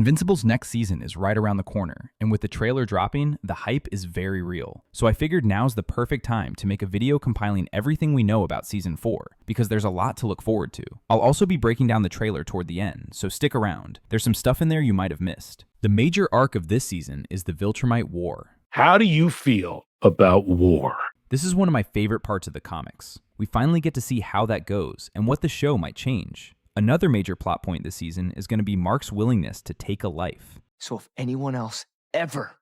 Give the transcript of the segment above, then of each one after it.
Invincible's next season is right around the corner, and with the trailer dropping, the hype is very real. So I figured now's the perfect time to make a video compiling everything we know about Season 4, because there's a lot to look forward to. I'll also be breaking down the trailer toward the end, so stick around. There's some stuff in there you might have missed. The major arc of this season is the Viltrumite War. How do you feel about war? This is one of my favorite parts of the comics. We finally get to see how that goes, and what the show might change. Another major plot point this season is going to be Mark's willingness to take a life. So if anyone else ever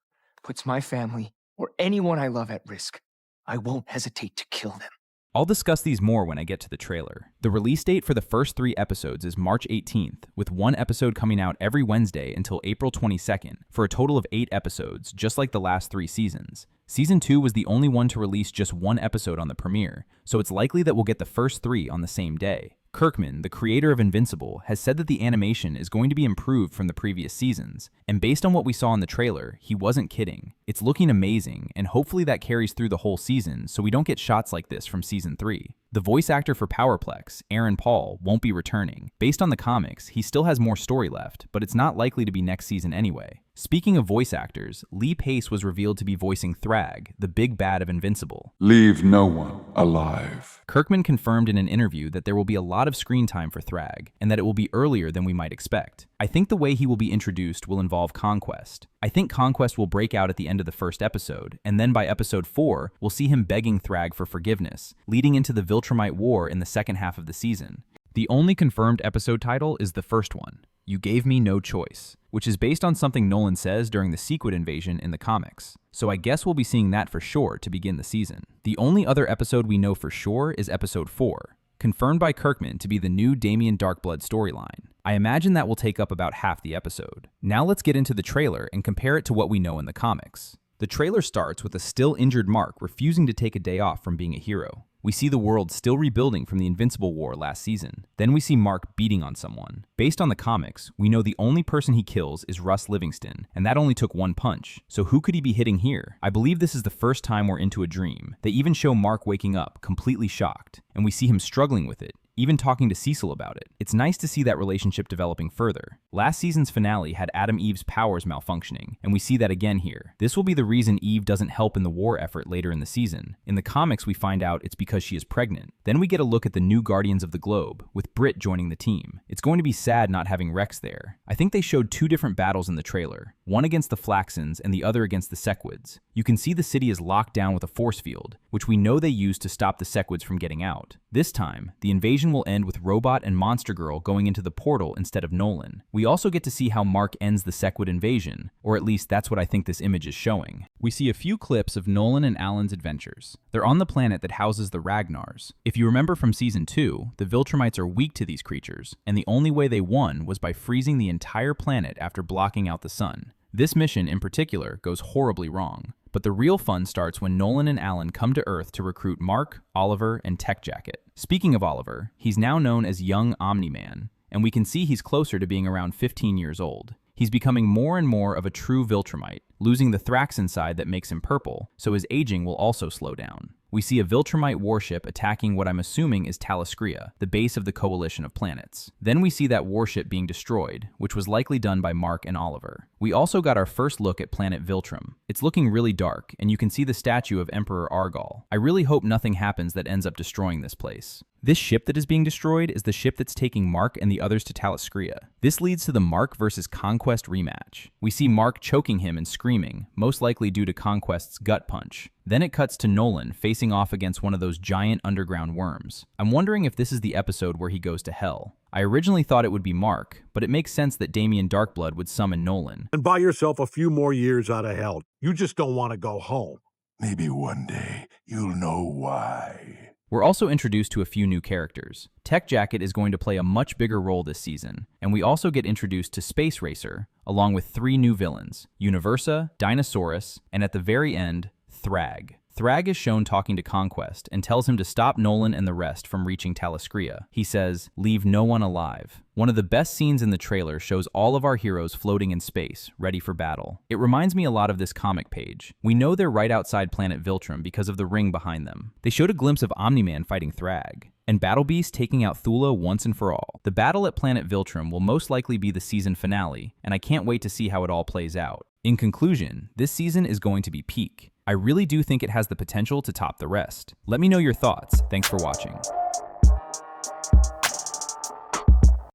puts my family or anyone I love at risk, I won't hesitate to kill them. I'll discuss these more when I get to the trailer. The release date for the first 3 episodes is March 18th, with 1 episode coming out every Wednesday until April 22nd, for a total of 8 episodes, just like the last 3 seasons. Season 2 was the only one to release just 1 episode on the premiere, so it's likely that we'll get the first 3 on the same day. Kirkman, the creator of Invincible, has said that the animation is going to be improved from the previous seasons, and based on what we saw in the trailer, he wasn't kidding. It's looking amazing, and hopefully that carries through the whole season so we don't get shots like this from Season 3. The voice actor for Powerplex, Aaron Paul, won't be returning. Based on the comics, he still has more story left, but it's not likely to be next season anyway. Speaking of voice actors, Lee Pace was revealed to be voicing Thrag, the big bad of Invincible. Leave no one alive. Kirkman confirmed in an interview that there will be a lot of screen time for Thrag, and that it will be earlier than we might expect. I think the way he will be introduced will involve Conquest. I think Conquest will break out at the end of the first episode, and then by episode 4, we'll see him begging Thrag for forgiveness, leading into the Viltrumite War in the second half of the season. The only confirmed episode title is the first one, You Gave Me No Choice, which is based on something Nolan says during the Sequid invasion in the comics. So I guess we'll be seeing that for sure to begin the season. The only other episode we know for sure is episode 4, confirmed by Kirkman to be the new Damien Darkblood storyline. I imagine that will take up about half the episode. Now let's get into the trailer and compare it to what we know in the comics. The trailer starts with a still injured Mark refusing to take a day off from being a hero. We see the world still rebuilding from the Invincible War last season. Then we see Mark beating on someone. Based on the comics, we know the only person he kills is Russ Livingston, and that only took 1 punch. So who could he be hitting here? I believe this is the first time we're into a dream. They even show Mark waking up, completely shocked, and we see him struggling with it, even talking to Cecil about it. It's nice to see that relationship developing further. Last season's finale had Adam Eve's powers malfunctioning, and we see that again here. This will be the reason Eve doesn't help in the war effort later in the season. In the comics, we find out it's because she is pregnant. Then we get a look at the new Guardians of the Globe, with Britt joining the team. It's going to be sad not having Rex there. I think they showed 2 different battles in the trailer, one against the Flaxans and the other against the Sequids. You can see the city is locked down with a force field, which we know they used to stop the Sequids from getting out. This time, the invasion will end with Robot and Monster Girl going into the portal instead of Nolan. We also get to see how Mark ends the Sequid invasion, or at least that's what I think this image is showing. We see a few clips of Nolan and Alan's adventures. They're on the planet that houses the Ragnars. If you remember from Season 2, the Viltrumites are weak to these creatures, and the only way they won was by freezing the entire planet after blocking out the sun. This mission in particular goes horribly wrong. But the real fun starts when Nolan and Alan come to Earth to recruit Mark, Oliver, and Tech Jacket. Speaking of Oliver, he's now known as Young Omni-Man, and we can see he's closer to being around 15 years old. He's becoming more and more of a true Viltrumite, losing the Thraxan side that makes him purple, so his aging will also slow down. We see a Viltrumite warship attacking what I'm assuming is Taliscria, the base of the coalition of planets. Then we see that warship being destroyed, which was likely done by Mark and Oliver. We also got our first look at planet Viltrum. It's looking really dark, and you can see the statue of Emperor Argal. I really hope nothing happens that ends up destroying this place. This ship that is being destroyed is the ship that's taking Mark and the others to Taliscria. This leads to the Mark versus Conquest rematch. We see Mark choking him and screaming, most likely due to Conquest's gut punch. Then it cuts to Nolan facing off against one of those giant underground worms. I'm wondering if this is the episode where he goes to hell. I originally thought it would be Mark, but it makes sense that Damien Darkblood would summon Nolan. And buy yourself a few more years out of hell. You just don't want to go home. Maybe one day you'll know why. We're also introduced to a few new characters. Tech Jacket is going to play a much bigger role this season, and we also get introduced to Space Racer, along with 3 new villains, Universa, Dinosaurus, and at the very end, Thrag. Thrag is shown talking to Conquest and tells him to stop Nolan and the rest from reaching Taliscria. He says, "Leave no one alive." One of the best scenes in the trailer shows all of our heroes floating in space, ready for battle. It reminds me a lot of this comic page. We know they're right outside planet Viltrum because of the ring behind them. They showed a glimpse of Omni-Man fighting Thrag. and Battle Beast taking out Thula once and for all. The battle at Planet Viltrum will most likely be the season finale, and I can't wait to see how it all plays out. In conclusion, this season is going to be peak. I really do think it has the potential to top the rest. Let me know your thoughts. Thanks for watching.